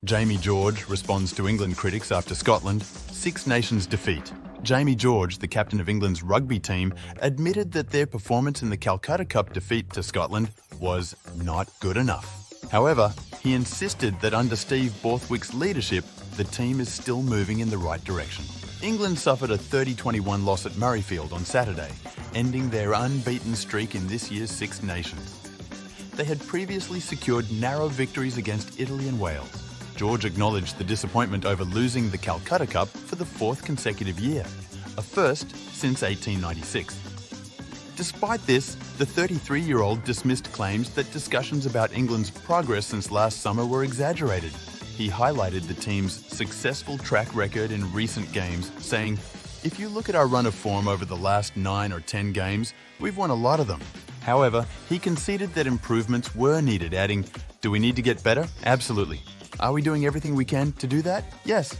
Jamie George responds to England critics after Scotland, Six Nations defeat. Jamie George, the captain of England's rugby team, admitted that their performance in the Calcutta Cup defeat to Scotland was not good enough. However, he insisted that under Steve Borthwick's leadership, the team is still moving in the right direction. England suffered a 30-21 loss at Murrayfield on Saturday, ending their unbeaten streak in this year's Six Nations. They had previously secured narrow victories against Italy and Wales. George acknowledged the disappointment over losing the Calcutta Cup for the fourth consecutive year, a first since 1896. Despite this, the 33-year-old dismissed claims that discussions about England's progress since last summer were exaggerated. He highlighted the team's successful track record in recent games, saying, "If you look at our run of form over the last 9 or 10 games, we've won a lot of them." However, he conceded that improvements were needed, adding, "Do we need to get better? Absolutely. Are we doing everything we can to do that? Yes."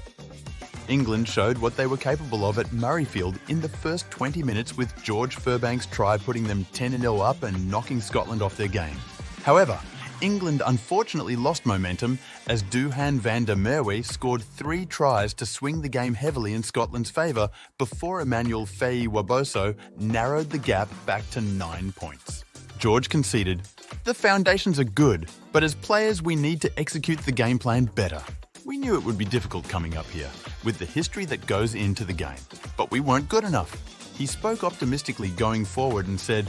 England showed what they were capable of at Murrayfield in the first 20 minutes, with George Furbank's try putting them 10-0 up and knocking Scotland off their game. However, England unfortunately lost momentum as Duhan van der Merwe scored 3 tries to swing the game heavily in Scotland's favour before Emmanuel Faye-Waboso narrowed the gap back to 9 points. George conceded, "The foundations are good, but as players we need to execute the game plan better. We knew it would be difficult coming up here, with the history that goes into the game, but we weren't good enough." He spoke optimistically going forward and said,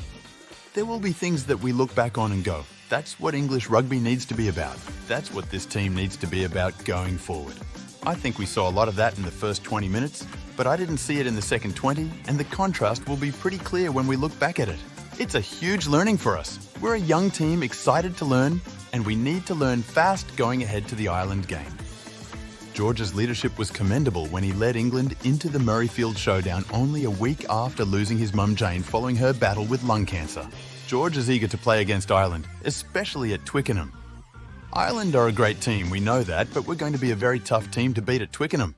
"There will be things that we look back on and go, that's what English rugby needs to be about. That's what this team needs to be about going forward." I think we saw a lot of that in the first 20 minutes, but I didn't see it in the second 20, and the contrast will be pretty clear when we look back at it. It's a huge learning for us. We're a young team excited to learn, and we need to learn fast going ahead to the Ireland game. George's leadership was commendable when he led England into the Murrayfield showdown only a week after losing his mum Jane following her battle with lung cancer. George is eager to play against Ireland, especially at Twickenham. Ireland are a great team, we know that, but we're going to be a very tough team to beat at Twickenham.